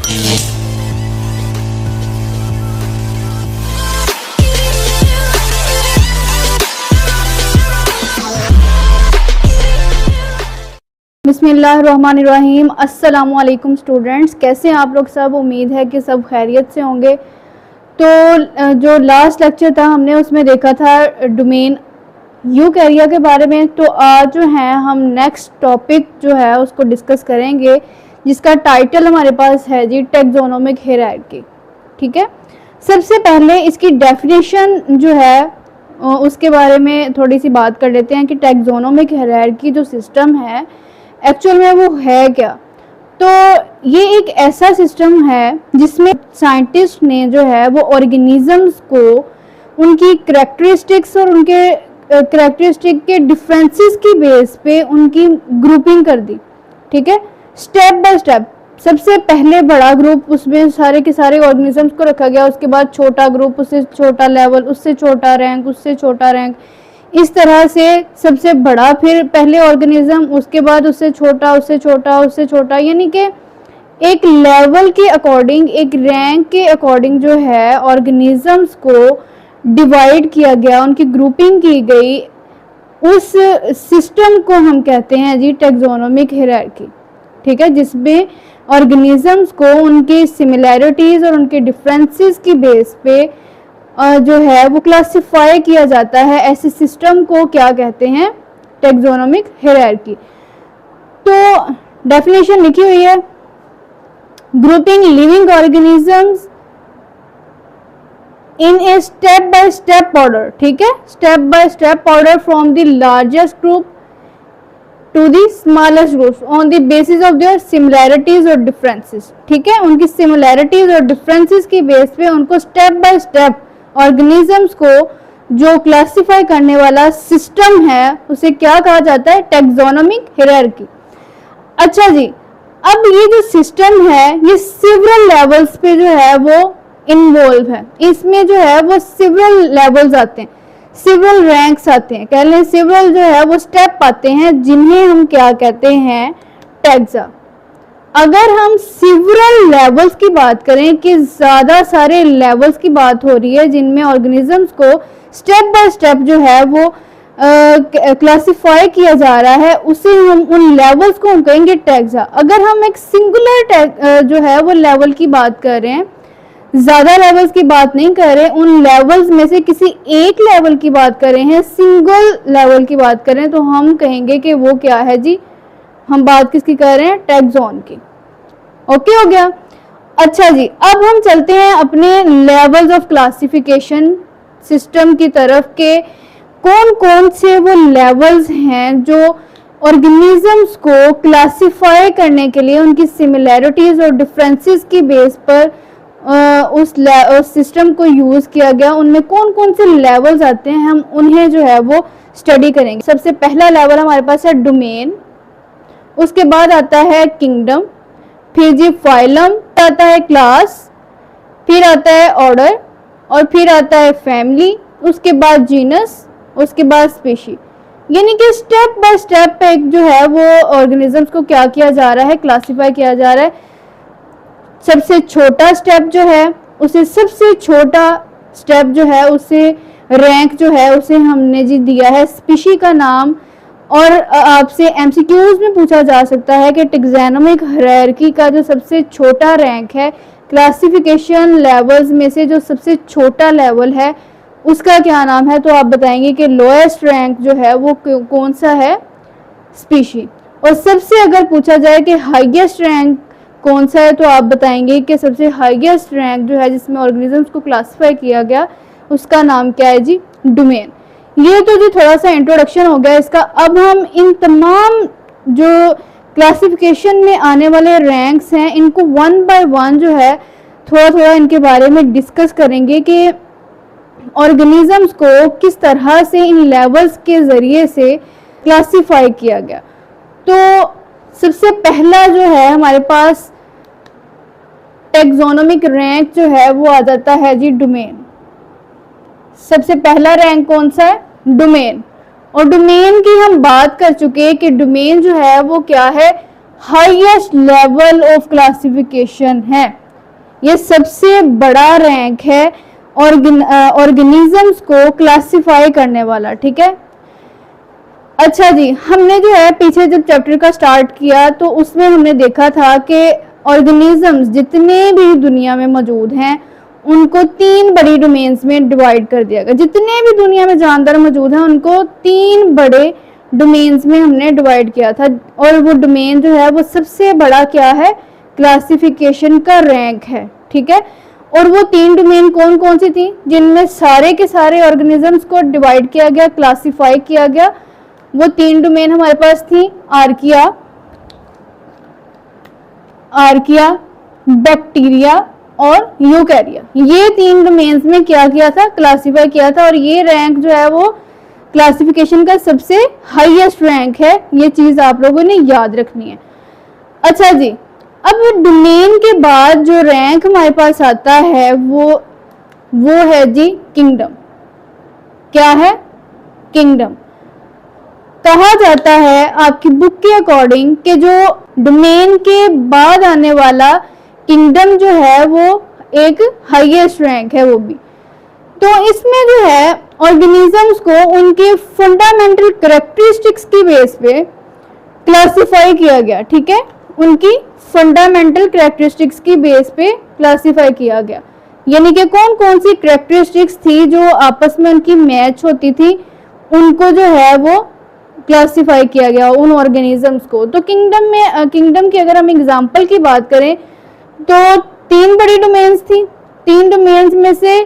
बिस्मिल्लाहिर्रहमानिर्रहीम। अस्सलामुअलैकुम स्टूडेंट्स, कैसे हैं आप लोग सब। उम्मीद है कि सब खैरियत से होंगे। तो जो लास्ट लेक्चर था हमने उसमें देखा था डोमेन यूकैरिया के बारे में। तो आज जो है हम नेक्स्ट टॉपिक जो है उसको डिस्कस करेंगे, जिसका टाइटल हमारे पास है जी टैक्सोनोमिक हायरार्की। ठीक है, सबसे पहले इसकी डेफिनेशन जो है उसके बारे में थोड़ी सी बात कर लेते हैं कि टैक्सोनोमिक हायरार्की जो सिस्टम है एक्चुअल में वो है क्या। तो ये एक ऐसा सिस्टम है जिसमें साइंटिस्ट ने जो है वो ऑर्गेनिजम्स को उनकी करैक्टरिस्टिक्स और उनके करैक्टरिस्टिक के डिफरेंसेस की बेस पे उनकी ग्रुपिंग कर दी। ठीक है, स्टेप बाय स्टेप। सबसे पहले बड़ा ग्रुप, उसमें सारे के सारे ऑर्गेनिजम्स को रखा गया। उसके बाद छोटा ग्रुप, उससे छोटा लेवल, उससे छोटा रैंक, उससे छोटा रैंक, इस तरह से सबसे बड़ा, फिर पहले ऑर्गेनिज्म, उसके बाद उससे छोटा, उससे छोटा, उससे छोटा, यानी कि एक लेवल के अकॉर्डिंग, एक रैंक के अकॉर्डिंग जो है ऑर्गेनिजम्स को डिवाइड किया गया, उनकी ग्रुपिंग की गई। उस सिस्टम को हम कहते हैं जी टैक्सोनोमिक हायरार्की। ठीक है, जिसमें ऑर्गेनिजम्स को उनकी सिमिलैरिटीज और उनके डिफरेंसेस की बेस पे जो है वो क्लासिफाई किया जाता है। ऐसे सिस्टम को क्या कहते हैं, टैक्सोनोमिक हायरार्की। तो डेफिनेशन लिखी हुई है, grouping living organisms in a step by step order. ठीक है, step by step order from the largest group to the smallest groups on the basis of their similarities और डिफरेंसेस। ठीक है, उनकी सिमिलैरिटीज और डिफरेंसेस की बेस पे उनको स्टेप बाय स्टेप ऑर्गेनिजम्स को जो क्लासिफाई करने वाला सिस्टम है उसे क्या कहा जाता है, टैक्सोनोमिक हायरार्की। अच्छा जी, अब ये जो सिस्टम है ये सिवरल लेवल्स पे जो है वो इन्वॉल्व है। इसमें जो है वो सिवरल लेवल्स आते हैं, सिवरल रैंक्स आते हैं, कह लें सिवरल जो है वो स्टेप आते हैं, जिन्हें हम क्या कहते हैं, टैक्सा। अगर हम सिवरल लेवल्स की बात करें कि ज़्यादा सारे लेवल्स की बात हो रही है जिनमें ऑर्गेनिजम्स को स्टेप बाय स्टेप जो है वो क्लासिफाई किया जा रहा है, उसे हम उन लेवल्स को हम कहेंगे टैक्सा। अगर हम एक सिंगुलर जो है वो लेवल की बात कर रहे हैं, ज़्यादा लेवल्स की बात नहीं कर रहे, उन लेवल्स में से किसी एक लेवल की बात कर रहे हैं, सिंगल लेवल की बात कर रहे हैं, तो हम कहेंगे कि वो क्या है जी, हम बात किसकी कर रहे हैं, टैक्सोन की। ओके हो गया। अच्छा जी, अब हम चलते हैं अपने लेवल्स ऑफ क्लासिफिकेशन सिस्टम की तरफ के कौन कौन से वो लेवल्स हैं जो ऑर्गेनिजम्स को क्लासिफाई करने के लिए उनकी सिमिलैरिटीज और डिफरेंसेस की बेस पर उस सिस्टम को यूज किया गया। उनमें कौन कौन से लेवल्स आते हैं, हम उन्हें जो है वो स्टडी करेंगे। सबसे पहला लेवल हमारे पास है डोमेन, उसके बाद आता है किंगडम, फिर जी फाइलम, आता है क्लास, फिर आता है ऑर्डर, और फिर आता है फैमिली, उसके बाद जीनस, उसके बाद स्पीशी। यानी कि स्टेप बाय स्टेप एक जो है वो ऑर्गेनिजम्स को क्या किया जा रहा है, क्लासिफाई किया जा रहा है। सबसे छोटा स्टेप जो है उसे, सबसे छोटा स्टेप जो है उसे, रैंक जो है उसे हमने जी दिया है स्पीशी का नाम। और आपसे एमसीक्यूज में पूछा जा सकता है कि टैक्सोनोमिक हायरार्की का जो सबसे छोटा रैंक है, क्लासिफिकेशन लेवल्स में से जो सबसे छोटा लेवल है उसका क्या नाम है, तो आप बताएंगे कि लोएस्ट रैंक जो है वो कौन सा है, स्पीशी। और सबसे अगर पूछा जाए कि हाईएस्ट रैंक कौन सा है, तो आप बताएंगे कि सबसे हाईएस्ट रैंक जो है जिसमें ऑर्गेनिजम्स को क्लासिफाई किया गया उसका नाम क्या है जी, डोमेन। ये तो जी थोड़ा सा इंट्रोडक्शन हो गया इसका। अब हम इन तमाम जो क्लासिफिकेशन में आने वाले रैंक्स हैं इनको वन बाय वन जो है थोड़ा थोड़ा इनके बारे में डिस्कस करेंगे कि ऑर्गेनिजम्स को किस तरह से इन लेवल्स के ज़रिए से क्लासिफाई किया गया। तो सबसे पहला जो है हमारे पास टैक्सोनोमिक रैंक जो है वो आ जाता है जी डोमेन। सबसे पहला रैंक कौन सा है, डोमेन। और डोमेन की हम बात कर चुके हैं कि डोमेन जो है वो क्या है, हाईएस्ट लेवल ऑफ क्लासिफिकेशन है, ये सबसे बड़ा रैंक है ऑर्गेनिजम्स को क्लासिफाई करने वाला, ठीक है। अच्छा जी, हमने जो है पीछे जब चैप्टर का स्टार्ट किया तो उसमें हमने देखा था कि ऑर्गेनिजम्स जितने भी दुनिया में मौजूद हैं उनको 3 बड़ी डोमेन्स में डिवाइड कर दिया गया। जितने भी दुनिया में जानदार मौजूद हैं उनको 3 बड़े डोमेन्स में हमने डिवाइड किया था, और वो डोमेन जो है वो सबसे बड़ा क्या है, क्लासिफिकेशन का रैंक है, ठीक है। और वो 3 डोमेन कौन कौन सी थी, जिनमें सारे के सारे ऑर्गेनिजम्स को डिवाइड किया गया, क्लासिफाई किया गया। वो 3 डोमेन हमारे पास थी, आर्किया, बैक्टीरिया और यूकैरिया। ये 3 डोमेन्स में क्या किया था, क्लासिफाई किया था, और ये रैंक जो है वो क्लासिफिकेशन का सबसे हाईएस्ट रैंक है। ये चीज आप लोगों ने याद रखनी है। अच्छा जी, अब डोमेन के बाद जो रैंक हमारे पास आता है वो है जी किंगडम। क्या है, किंगडम। कहा जाता है आपकी बुक के अकॉर्डिंग कि जो डोमेन के बाद आने वाला किंगडम जो है वो एक हाईएस्ट रैंक है वो भी। तो इसमें जो है ऑर्गेनिजम्स को उनके फंडामेंटल कैरेक्टरिस्टिक्स की बेस पे क्लासिफाई किया गया, ठीक है। उनकी फंडामेंटल कैरेक्टरिस्टिक्स की बेस पे क्लासिफाई किया गया, यानी कि कौन कौन सी कैरेक्टरिस्टिक्स थी जो आपस में उनकी मैच होती थी, उनको जो है वो क्लासिफाई किया गया उन ऑर्गेनिजम्स को। तो किंगडम की अगर हम एग्जांपल की बात करें तो 3 बड़ी डोमेन्स थी। 3 डोमेन्स में से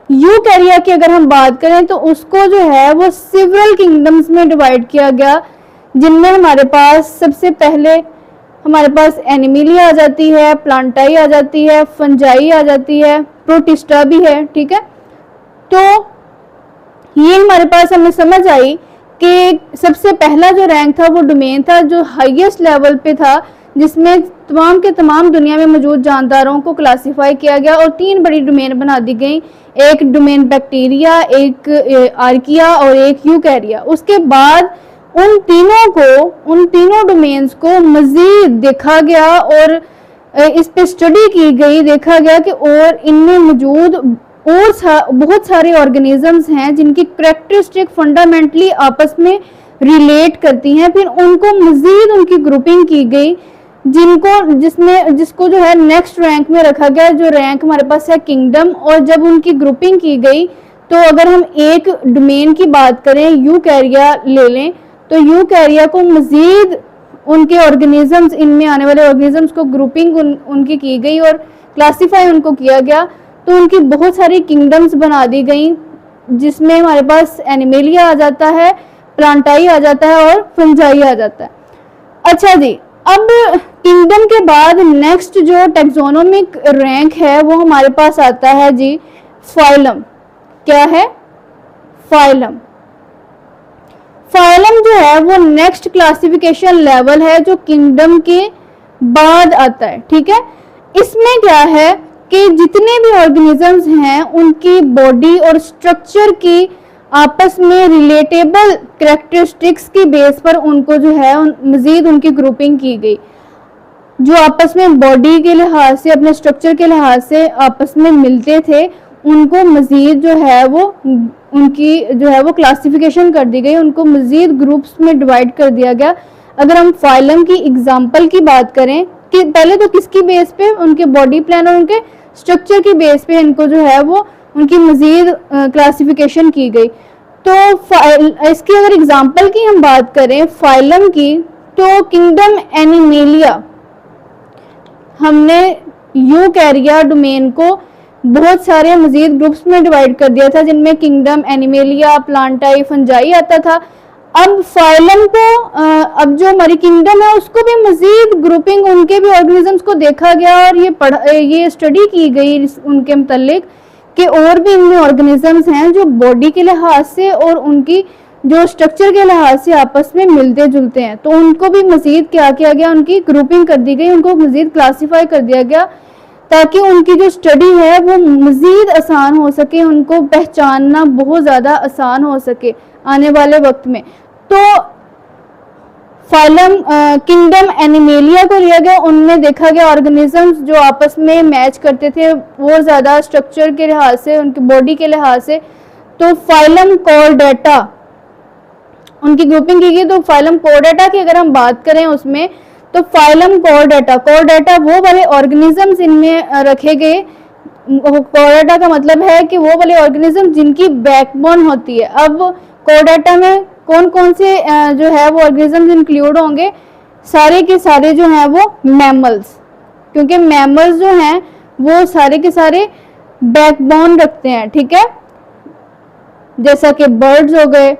यूकैरिया की अगर हम बात करें तो उसको जो है वो सिवरल किंगडम्स में डिवाइड किया गया, जिनमें हमारे पास सबसे पहले हमारे पास एनिमिलिया आ जाती है, प्लांटाई आ जाती है, फंजाई आ जाती है, प्रोटिस्टा भी है, ठीक है। तो ये हमारे पास हमें समझ आई कि सबसे पहला जो रैंक था वो डोमेन था जो हाईएस्ट लेवल पे था, जिसमें तमाम के तमाम दुनिया में मौजूद जानदारों को क्लासिफाई किया गया और 3 बड़ी डोमेन बना दी गई, एक डोमेन बैक्टीरिया, एक आर्किया और एक यूकैरिया। उसके बाद उन तीनों डोमेन्स को मजीद देखा गया और इस पे स्टडी की गई, देखा गया कि और इनमें मौजूद और बहुत सारे ऑर्गेनिजम्स हैं जिनकी कैरेक्टरिस्टिक फंडामेंटली आपस में रिलेट करती हैं। फिर उनको मजीद उनकी ग्रुपिंग की गई, जिसको जो है नेक्स्ट रैंक में रखा गया, जो रैंक हमारे पास है किंगडम। और जब उनकी ग्रुपिंग की गई तो अगर हम एक डोमेन की बात करें, यूकैरिया ले लें, तो यूकैरिया को मजीद उनके ऑर्गेनिजम्स, इनमें आने वाले ऑर्गेनिजम्स को ग्रुपिंग उनकी की गई और क्लासिफाई उनको किया गया। तो उनकी बहुत सारी किंगडम्स बना दी गई, जिसमें हमारे पास एनिमेलिया आ जाता है, प्लांटाई आ जाता है और फंजाई आ जाता है। अच्छा जी, अब किंगडम के बाद नेक्स्ट जो टैक्सोनोमिक रैंक है वो हमारे पास आता है जी फाइलम। क्या है, फाइलम। फाइलम जो है वो नेक्स्ट क्लासिफिकेशन लेवल है जो किंगडम के बाद आता है, ठीक है। इसमें क्या है कि जितने भी ऑर्गेनिजम्स हैं उनकी बॉडी और स्ट्रक्चर की आपस में रिलेटेबल कैरेक्टरिस्टिक्स की बेस पर उनको जो है मजीद उनकी ग्रुपिंग की गई, जो आपस में बॉडी के लिहाज से, अपने स्ट्रक्चर के लिहाज से आपस में मिलते थे, उनको मजीद जो है वो उनकी जो है वो क्लासिफिकेशन कर दी गई, उनको मजीद ग्रुप्स में डिवाइड कर दिया गया। अगर हम फाइलम की एग्जांपल की बात करें कि पहले तो किसकी बेस पे, उनके बॉडी प्लान और उनके स्ट्रक्चर की बेस पे इनको जो है वो उनकी मजीद क्लासिफिकेशन की गई। तो इसकी अगर एग्जांपल की हम बात करें फाइलम की, तो किंगडम एनिमेलिया, हमने यूकैरिया डोमेन को बहुत सारे मजीद ग्रुप्स में डिवाइड कर दिया था, जिनमें किंगडम एनिमेलिया, प्लांटाई, फंजाई आता था। अब फाइलम को अब जो हमारी किंगडम है उसको भी मजीद ग्रुपिंग, उनके भी ऑर्गेनिजम्स को देखा गया और ये स्टडी की गई उनके मुतालिक कि और भी इनमें ऑर्गेनिजम्स हैं जो बॉडी के लिहाज से और उनकी जो स्ट्रक्चर के लिहाज से आपस में मिलते जुलते हैं। तो उनको भी मजीद क्या किया गया, उनकी ग्रुपिंग कर दी गई, उनको मजीद क्लासीफाई कर दिया गया ताकि उनकी जो स्टडी है वो मजीद आसान हो सके, उनको पहचानना बहुत ज़्यादा आसान हो सके आने वाले वक्त में। तो फाइलम किंगडम एनिमेलिया को लिया गया, उनमें देखा गया ऑर्गेनिजम्स जो आपस में मैच करते थे वो ज़्यादा स्ट्रक्चर के लिहाज से, उनकी बॉडी के लिहाज से। तो फाइलम कॉर्डेटा उनकी ग्रुपिंग की गई। तो फाइलम कॉर्डेटा की अगर हम बात करें उसमें, तो फाइलम कॉर्डेटा वो वाले ऑर्गेनिजम्स इनमें रखे गए। कॉर्डेटा का मतलब है कि वो वाले ऑर्गेनिज्म जिनकी बैकबोन होती है। अब कॉर्डेटा में कौन कौन से जो है वो ऑर्गेनिज्म इंक्लूड होंगे, सारे के सारे जो हैं वो मैमल्स, क्योंकि मैमल्स जो हैं वो सारे के सारे बैकबोन रखते हैं, ठीक है, जैसा कि बर्ड्स हो गए,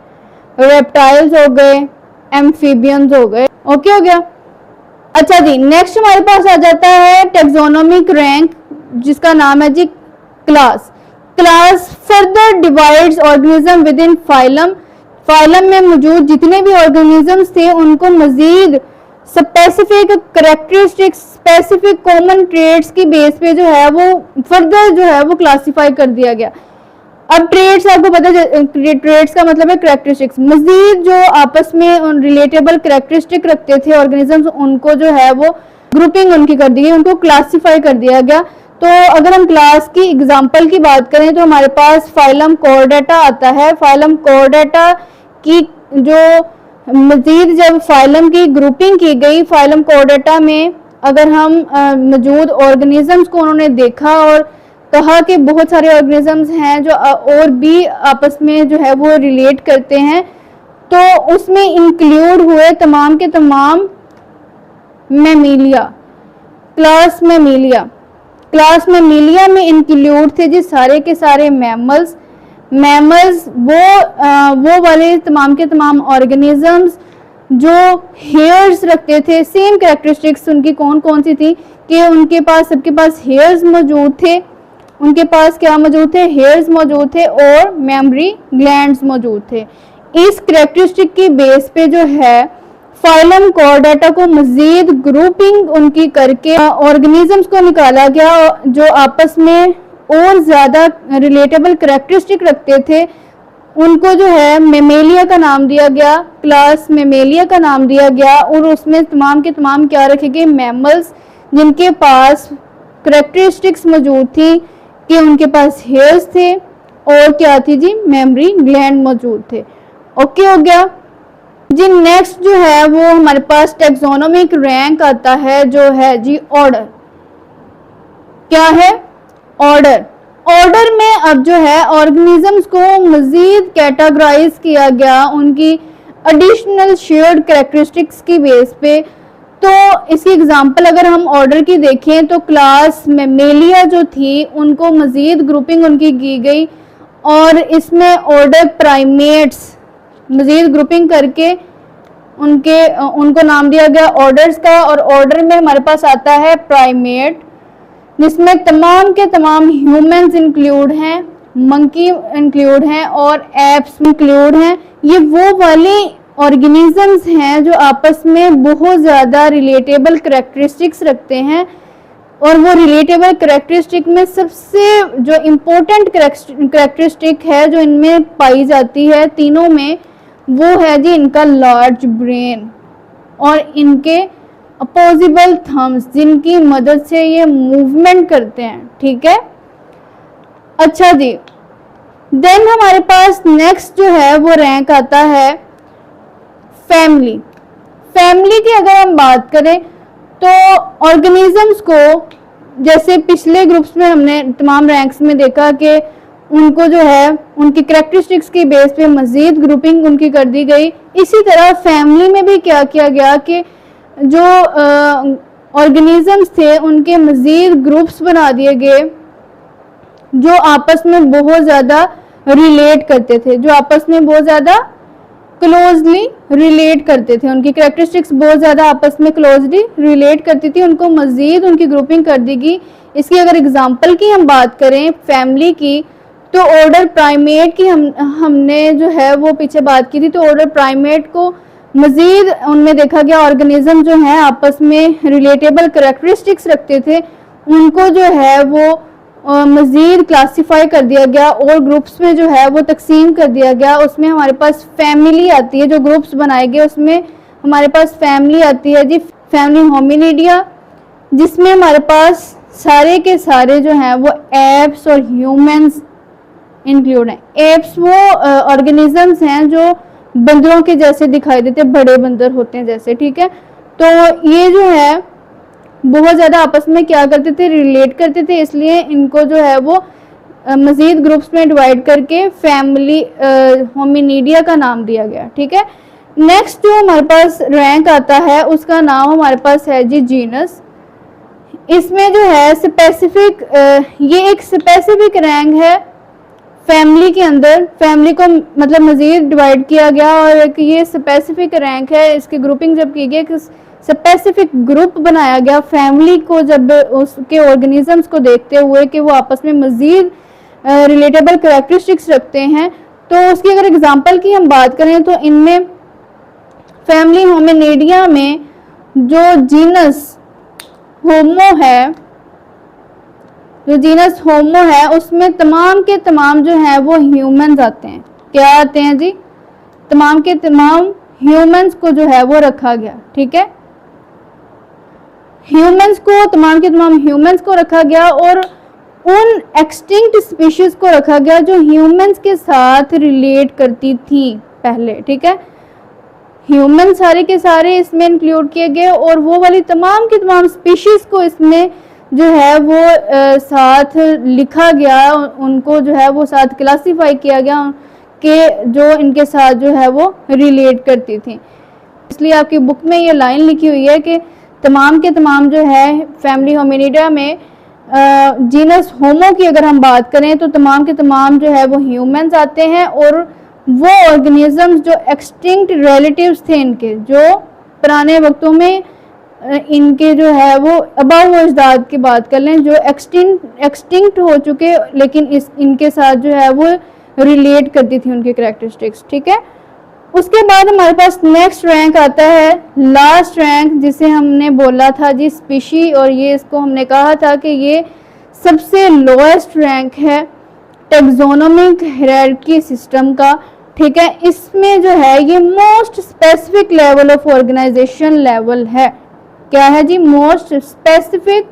रेप्टाइल्स हो गए, एम्फीबियंस हो गए। ओके हो गया। अच्छा जी, नेक्स्ट हमारे पास आ जाता है टेक्सोनोमिक रैंक, जिसका नाम है जी class. Class further divides organism within phylum. Phylum में मौजूद जितने भी ऑर्गेनिजम्स थे उनको मजीद specific characteristics, specific common traits की बेस पे जो है वो फर्दर जो है वो क्लासिफाई कर दिया गया। अब ट्रेड्स आपको पता है, ट्रेड्स का मतलब है करेक्टरिस्टिक्स। मजीद जो आपस में रिलेटेबल करेक्टरिस्टिक रखते थे ऑर्गेनिजम्स, उनको जो है वो ग्रुपिंग उनकी कर दी गई, उनको क्लासिफाई कर दिया गया। तो अगर हम क्लास की एग्जांपल की बात करें तो हमारे पास फाइलम कॉर्डेटा आता है। फाइलम कॉर्डेटा की जो मजीद जब फाइलम की ग्रुपिंग की गई, फाइलम कॉर्डेटा में अगर हम मौजूद ऑर्गेनिजम्स को उन्होंने देखा और कहा कि बहुत सारे ऑर्गेनिजम्स हैं जो और भी आपस में जो है वो रिलेट करते हैं, तो उसमें इंक्लूड हुए तमाम के तमाम मैमीलिया, क्लास मैमीलिया। क्लास मैमीलिया में इंक्लूड थे जी सारे के सारे मैमल्स। मैमल्स वो वाले तमाम के तमाम ऑर्गेनिजम्स जो हेयर्स रखते थे। सेम कैरेक्टरिस्टिक्स उनकी कौन कौन सी थी कि उनके पास सबके पास हेयर्स मौजूद थे। उनके पास क्या मौजूद थे? हेयर्स मौजूद थे और मेमोरी ग्लैंड्स मौजूद थे। इस कैरेक्टरिस्टिक की बेस पे जो है फाइलम कॉर्डेटा को मजीद ग्रुपिंग उनकी करके ऑर्गेनिजम्स को निकाला गया जो आपस में और ज़्यादा रिलेटेबल कैरेक्टरिस्टिक रखते थे। उनको जो है मेमेलिया का नाम दिया गया, क्लास मेमेलिया का नाम दिया गया। और उसमें तमाम के तमाम क्या रखे गए? मैमल्स, जिनके पास कैरेक्टरिस्टिक्स मौजूद थी कि उनके पास हेयर्स थे और क्या थी जी? मेमोरी ग्लैंड मौजूद थे। ओके हो गया जी। नेक्स्ट जो है वो हमारे पास टैक्सोनोमिक रैंक आता है, जो है जी ऑर्डर। क्या है? ऑर्डर। ऑर्डर में अब जो है ऑर्गेनिजम्स को मजीद कैटेगराइज किया गया उनकी एडिशनल शेयर्ड कैरेक्टरिस्टिक्स की बेस पे। तो इसकी एग्जांपल अगर हम ऑर्डर की देखें तो क्लास मेमेलिया जो थी उनको मजीद ग्रुपिंग उनकी की गई और इसमें ऑर्डर प्राइमेट्स मजीद ग्रुपिंग करके उनको नाम दिया गया ऑर्डर्स का। और ऑर्डर में हमारे पास आता है प्राइमेट, जिसमें तमाम के तमाम ह्यूमंस इंक्लूड हैं, मंकी इंक्लूड हैं और एप्स इंक्लूड हैं। ये वो वाले ऑर्गेनिजम्स हैं जो आपस में बहुत ज़्यादा रिलेटेबल कैरेक्टरिस्टिक्स रखते हैं। और वो रिलेटेबल कैरेक्टरिस्टिक में सबसे जो इम्पोर्टेंट कैरेक्टरिस्टिक है जो इनमें पाई जाती है तीनों में, वो है जी इनका लार्ज ब्रेन और इनके अपोजिबल थम्स, जिनकी मदद से ये मूवमेंट करते हैं। ठीक है, अच्छा जी। देन हमारे पास नेक्स्ट जो है वो रैंक आता है फैमिली। फैमिली की अगर हम बात करें तो ऑर्गेनिजम्स को जैसे पिछले ग्रुप्स में हमने तमाम रैंक्स में देखा कि उनको जो है उनकी कैरेक्टरिस्टिक्स की बेस पे मजीद ग्रुपिंग उनकी कर दी गई। इसी तरह फैमिली में भी क्या किया गया कि जो ऑर्गेनिजम्स थे उनके मजीद ग्रुप्स बना दिए गए जो आपस में बहुत ज़्यादा रिलेट करते थे, जो आपस में बहुत ज़्यादा क्लोजली रिलेट करते थे। उनकी कैरेक्टरिस्टिक्स बहुत ज़्यादा आपस में क्लोजली रिलेट करती थी, उनको मजीद उनकी ग्रुपिंग कर दी गई। इसकी अगर एग्जांपल की हम बात करें फैमिली की, तो ऑर्डर प्राइमेट की हमने जो है वो पीछे बात की थी। तो ऑर्डर प्राइमेट को मजीद उनमें देखा गया ऑर्गेनिज्म जो है आपस में रिलेटेबल कैरेक्टरिस्टिक्स रखते थे, उनको जो है वो मजीद क्लासिफाई कर दिया गया और ग्रुप्स में जो है वो तकसीम कर दिया गया। उसमें हमारे पास फैमिली आती है, जो ग्रुप्स बनाए गए उसमें हमारे पास फैमिली आती है जी, फैमिली होमिनिडिया, जिसमें हमारे पास सारे के सारे जो हैं वो एप्स और ह्यूमंस इंक्लूड हैं। एप्स वो ऑर्गेनिजम्स हैं जो बंदरों के जैसे दिखाई देते, बड़े बंदर होते हैं जैसे, ठीक है। तो ये जो है बहुत ज़्यादा आपस में क्या करते थे, रिलेट करते थे, इसलिए इनको जो है वो मज़ीद ग्रुप्स में डिवाइड करके फैमिली होमिनिडिया का नाम दिया गया, ठीक है। नेक्स्ट जो हमारे पास रैंक आता है उसका नाम हमारे पास है जी जीनस। इसमें जो है स्पेसिफिक, ये एक स्पेसिफिक रैंक है फैमिली के अंदर, फैमिली को मतलब मज़ीद डिवाइड किया गया और एक ये स्पेसिफिक रैंक है, इसकी ग्रुपिंग जब की गई, स्पेसिफिक ग्रुप बनाया गया फैमिली को, जब उसके ऑर्गेनिजम्स को देखते हुए कि वो आपस में मज़ीद रिलेटेबल कैरेक्टरिस्टिक्स रखते हैं। तो उसकी अगर एग्जांपल की हम बात करें तो इनमें फैमिली होमिनिडिया में जो जीनस होमो है, जो जीनस होमो है उसमें तमाम के तमाम जो है वो ह्यूमंस आते हैं। क्या आते हैं जी? तमाम के तमाम ह्यूमंस को जो है वो रखा गया, ठीक है। ह्यूमंस को, तमाम के तमाम ह्यूमंस को रखा गया और उन एक्सटिंक्ट स्पीशीज को रखा गया जो ह्यूमंस के साथ रिलेट करती थी पहले, ठीक है। ह्यूमन सारे के सारे इसमें इंक्लूड किए गए और वो वाली तमाम की तमाम स्पीशीज को इसमें जो है वो साथ लिखा गया, उनको जो है वो साथ क्लासीफाई किया गया कि जो इनके साथ जो है वो रिलेट करती थी। इसलिए आपकी बुक में ये लाइन लिखी हुई है कि तमाम के तमाम जो है फैमिली होमिनिडिया में जीनस होमो की अगर हम बात करें तो तमाम के तमाम जो है वो ह्यूमंस आते हैं और वो ऑर्गेनिजम्स जो एक्सटिंक्ट रिलेटिव्स थे इनके, जो पुराने वक्तों में इनके जो है वो अबाव अजदाद की बात कर लें, जो एक्सटिंक्ट हो चुके लेकिन इनके साथ जो है वो रिलेट करती थी उनके कैरेक्टरिस्टिक्स, ठीक है। उसके बाद हमारे पास नेक्स्ट रैंक आता है, लास्ट रैंक, जिसे हमने बोला था जी स्पीशी, और ये इसको हमने कहा था कि ये सबसे लोएस्ट रैंक है टेक्सोनोमिक हायरार्की सिस्टम का, ठीक है। इसमें जो है ये most specific level of organization level है। क्या है जी? Most specific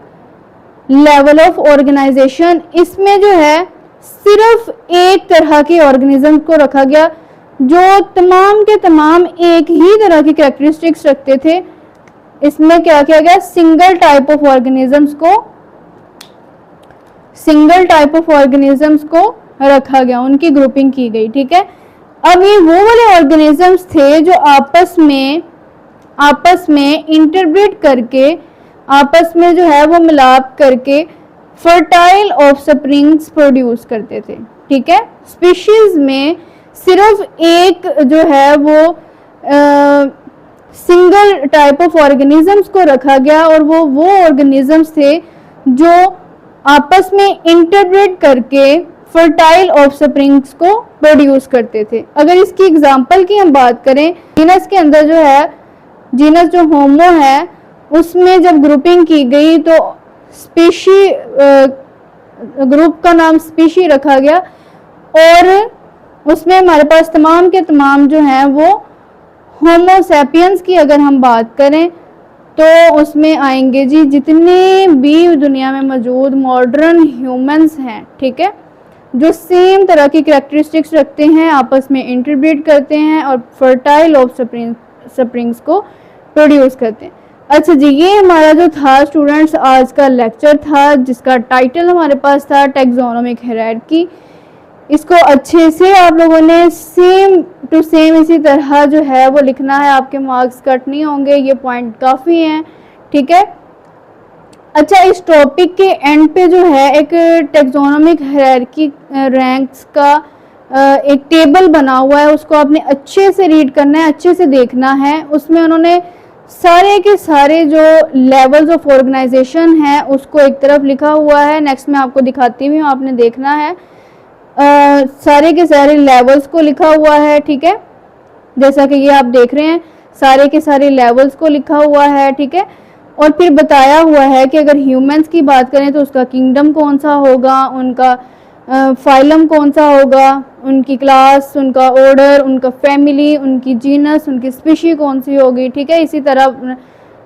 level of organization. इसमें जो है सिर्फ एक तरह के ऑर्गेनिज्म को रखा गया जो तमाम के तमाम एक ही तरह की कैरेक्टरिस्टिक्स रखते थे। इसमें क्या किया गया? सिंगल टाइप ऑफ ऑर्गेनिजम्स को रखा गया, उनकी ग्रुपिंग की गई, ठीक है। अब ये वो वाले ऑर्गेनिजम्स थे जो आपस में इंटरब्रीड करके, आपस में जो है वो मिलाप करके फर्टाइल ऑफस्प्रिंग्स प्रोड्यूस करते थे, ठीक है। स्पीशीज में सिर्फ एक जो है वो सिंगल टाइप ऑफ ऑर्गेनिजम्स को रखा गया और वो ऑर्गेनिजम्स थे जो आपस में इंटरब्रीड करके फर्टाइल ऑफस्प्रिंग्स को प्रोड्यूस करते थे। अगर इसकी एग्जांपल की हम बात करें, जीनस के अंदर जो है, जीनस जो होमो है उसमें जब ग्रुपिंग की गई तो स्पीशी, ग्रुप का नाम स्पीशी रखा गया और उसमें हमारे पास तमाम के तमाम जो हैं वो होमो सैपियंस की अगर हम बात करें तो उसमें आएंगे जी जितने भी दुनिया में मौजूद मॉडर्न ह्यूमंस हैं, ठीक है, जो सेम तरह की कैरेक्टरिस्टिक्स रखते हैं, आपस में इंटरब्रीड करते हैं और फर्टाइल ऑफस्प्रिंग्स को प्रोड्यूस करते हैं। अच्छा जी, ये हमारा जो था स्टूडेंट्स आज का लेक्चर था जिसका टाइटल हमारे पास था टैक्सोनोमिक हायरार्की। इसको अच्छे से आप लोगों ने सेम टू सेम इसी तरह जो है वो लिखना है, आपके मार्क्स कट नहीं होंगे, ये पॉइंट काफ़ी हैं, ठीक है। अच्छा, इस टॉपिक के एंड पे जो है एक टैक्सोनोमिक हायरार्की रैंक्स का एक टेबल बना हुआ है, उसको आपने अच्छे से रीड करना है, अच्छे से देखना है। उसमें उन्होंने सारे के सारे जो लेवल्स ऑफ ऑर्गेनाइजेशन हैं उसको एक तरफ लिखा हुआ है। नेक्स्ट मैं आपको दिखाती हूँ, आपने देखना है। सारे के सारे लेवल्स को लिखा हुआ है, ठीक है, जैसा कि ये आप देख रहे हैं, सारे के सारे लेवल्स को लिखा हुआ है, ठीक है। और फिर बताया हुआ है कि अगर ह्यूमंस की बात करें तो उसका किंगडम कौन सा होगा, उनका फाइलम कौन सा होगा, उनकी क्लास, उनका ऑर्डर, उनका फैमिली, उनकी जीनस, उनकी स्पीशी कौन सी होगी, ठीक है। इसी तरह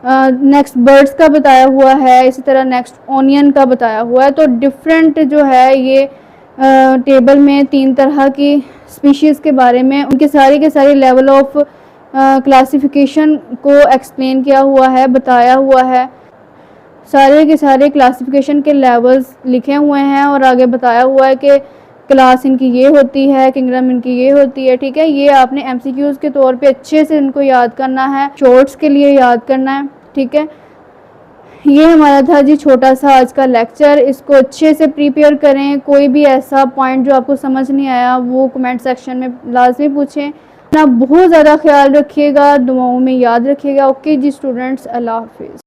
नेक्स्ट बर्ड्स का बताया हुआ है, इसी तरह नेक्स्ट ऑनियन का बताया हुआ है। तो डिफरेंट जो है ये टेबल में 3 तरह की स्पीशीज़ के बारे में उनके सारे के सारे लेवल ऑफ क्लासिफिकेशन को एक्सप्लेन किया हुआ है, बताया हुआ है। सारे के सारे क्लासिफिकेशन के लेवल्स लिखे हुए हैं और आगे बताया हुआ है कि क्लास इनकी ये होती है, किंगडम इनकी ये होती है, ठीक है। ये आपने एमसीक्यूज़ के तौर पे अच्छे से इनको याद करना है, शॉर्ट्स के लिए याद करना है, ठीक है। ये हमारा था जी छोटा सा आज का लेक्चर। इसको अच्छे से प्रिपेयर करें। कोई भी ऐसा पॉइंट जो आपको समझ नहीं आया वो कमेंट सेक्शन में लाजमी पूछें। अपना बहुत ज़्यादा ख्याल रखिएगा, दुआओं में याद रखिएगा। ओके जी स्टूडेंट्स, अल्लाह हाफिज़।